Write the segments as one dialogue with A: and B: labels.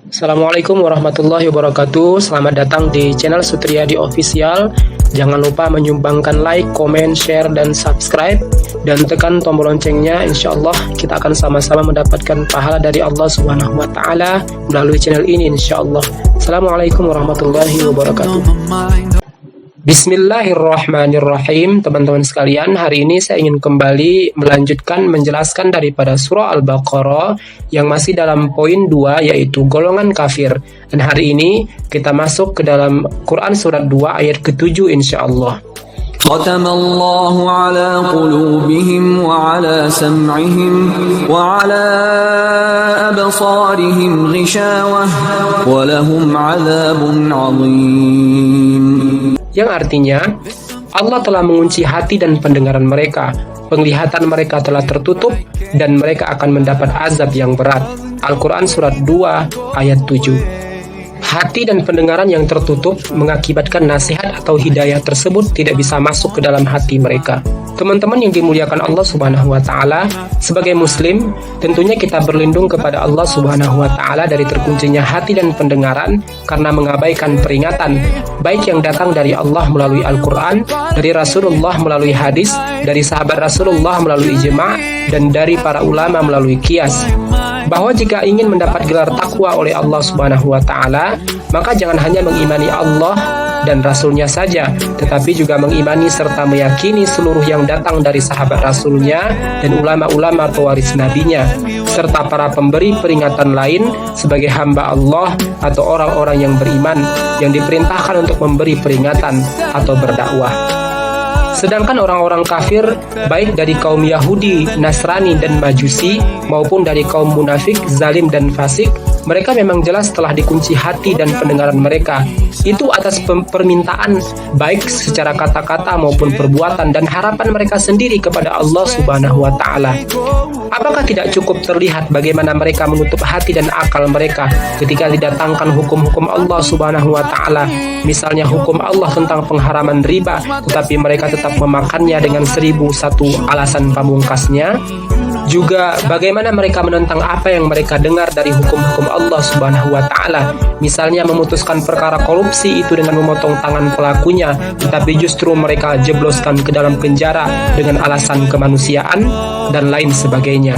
A: Assalamualaikum warahmatullahi wabarakatuh. Selamat datang di channel Sutriyadi Official. Jangan lupa menyumbangkan like, comment, share, dan subscribe, dan tekan tombol loncengnya. Insya Allah kita akan sama-sama mendapatkan pahala dari Allah Subhanahu wa Ta'ala melalui channel ini, insya Allah. Assalamualaikum warahmatullahi wabarakatuh. Bismillahirrahmanirrahim. Teman-teman sekalian, hari ini saya ingin kembali melanjutkan menjelaskan daripada surah Al-Baqarah yang masih dalam poin 2, yaitu golongan kafir. Dan hari ini kita masuk ke dalam Quran surat 2 ayat ke-7 insyaallah.
B: Khatamallahu ala qulubihim wa ala sam'ihim wa ala absarihim ghishawah wa lahum 'adzabun 'adzim.
A: Yang artinya, Allah telah mengunci hati dan pendengaran mereka, penglihatan mereka telah tertutup, dan mereka akan mendapat azab yang berat. Al-Quran Surat 2 ayat 7. Hati dan pendengaran yang tertutup mengakibatkan nasihat atau hidayah tersebut tidak bisa masuk ke dalam hati mereka. Teman-teman yang dimuliakan Allah Subhanahu wa Ta'ala, sebagai Muslim, tentunya kita berlindung kepada Allah Subhanahu wa Ta'ala dari terkuncinya hati dan pendengaran karena mengabaikan peringatan, baik yang datang dari Allah melalui Al-Quran, dari Rasulullah melalui hadis, dari sahabat Rasulullah melalui ijma', dan dari para ulama melalui qiyas. Bahwa jika ingin mendapat gelar takwa oleh Allah Subhanahu wa Ta'ala, maka jangan hanya mengimani Allah dan Rasulnya saja, tetapi juga mengimani serta meyakini seluruh yang datang dari sahabat Rasulnya dan ulama-ulama pewaris nabinya, serta para pemberi peringatan lain sebagai hamba Allah atau orang-orang yang beriman yang diperintahkan untuk memberi peringatan atau berdakwah. Sedangkan orang-orang kafir, baik dari kaum Yahudi, Nasrani, dan Majusi, maupun dari kaum munafik, zalim, dan fasik, mereka memang jelas telah dikunci hati dan pendengaran mereka. Itu atas permintaan, baik secara kata-kata maupun perbuatan, dan harapan mereka sendiri kepada Allah Subhanahu wa Ta'ala. Apakah tidak cukup terlihat bagaimana mereka menutup hati dan akal mereka ketika didatangkan hukum-hukum Allah Subhanahu wa Ta'ala, misalnya hukum Allah tentang pengharaman riba, tetapi mereka tetap memakannya dengan 1001 alasan pamungkasnya? Juga bagaimana mereka menentang apa yang mereka dengar dari hukum-hukum Allah Subhanahu wa Ta'ala, misalnya memutuskan perkara korupsi itu dengan memotong tangan pelakunya, tetapi justru mereka jebloskan ke dalam penjara dengan alasan kemanusiaan dan lain sebagainya.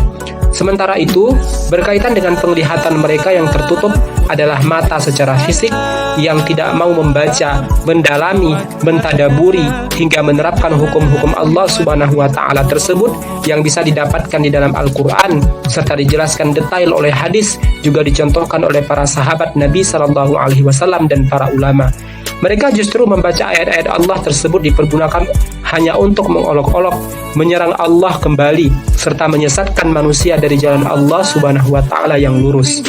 A: Sementara itu, berkaitan dengan penglihatan mereka yang tertutup adalah mata secara fisik yang tidak mau membaca, mendalami, mentadaburi, hingga menerapkan hukum-hukum Allah Subhanahu wa Ta'ala tersebut yang bisa didapatkan di dalam Al-Quran, serta dijelaskan detail oleh hadis, juga dicontohkan oleh para sahabat Nabi Sallallahu Alaihi Wasallam dan para ulama. Mereka justru membaca ayat-ayat Allah tersebut dipergunakan hanya untuk mengolok-olok, menyerang Allah kembali, serta menyesatkan manusia dari jalan Allah Subhanahu wa Ta'ala yang lurus.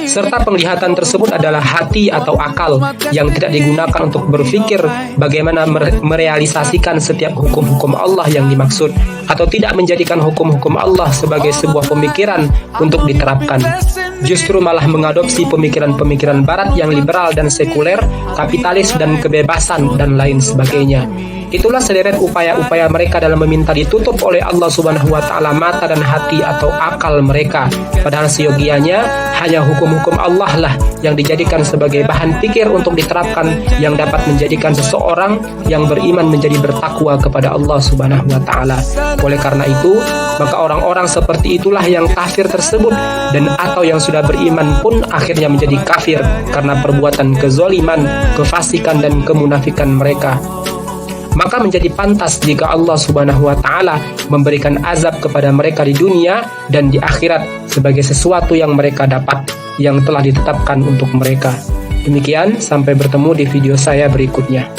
A: Serta penglihatan tersebut adalah hati atau akal yang tidak digunakan untuk berpikir bagaimana merealisasikan setiap hukum-hukum Allah yang dimaksud, atau tidak menjadikan hukum-hukum Allah sebagai sebuah pemikiran untuk diterapkan. Justru malah mengadopsi pemikiran-pemikiran barat yang liberal dan sekuler, kapitalis dan kebebasan, dan lain sebagainya. Itulah sederet upaya-upaya mereka dalam meminta ditutup oleh Allah Subhanahu wa Ta'ala mata dan hati atau akal mereka. Padahal seyogianya hanya hukum-hukum Allah lah yang dijadikan sebagai bahan pikir untuk diterapkan, yang dapat menjadikan seseorang yang beriman menjadi bertakwa kepada Allah Subhanahu wa Ta'ala. Oleh karena itu, maka orang-orang seperti itulah yang kafir tersebut, dan atau yang sudah beriman pun akhirnya menjadi kafir karena perbuatan kezoliman, kefasikan, dan kemunafikan mereka. Maka menjadi pantas jika Allah Subhanahu wa Ta'ala memberikan azab kepada mereka di dunia dan di akhirat sebagai sesuatu yang mereka dapat, yang telah ditetapkan untuk mereka. Demikian, sampai bertemu di video saya berikutnya.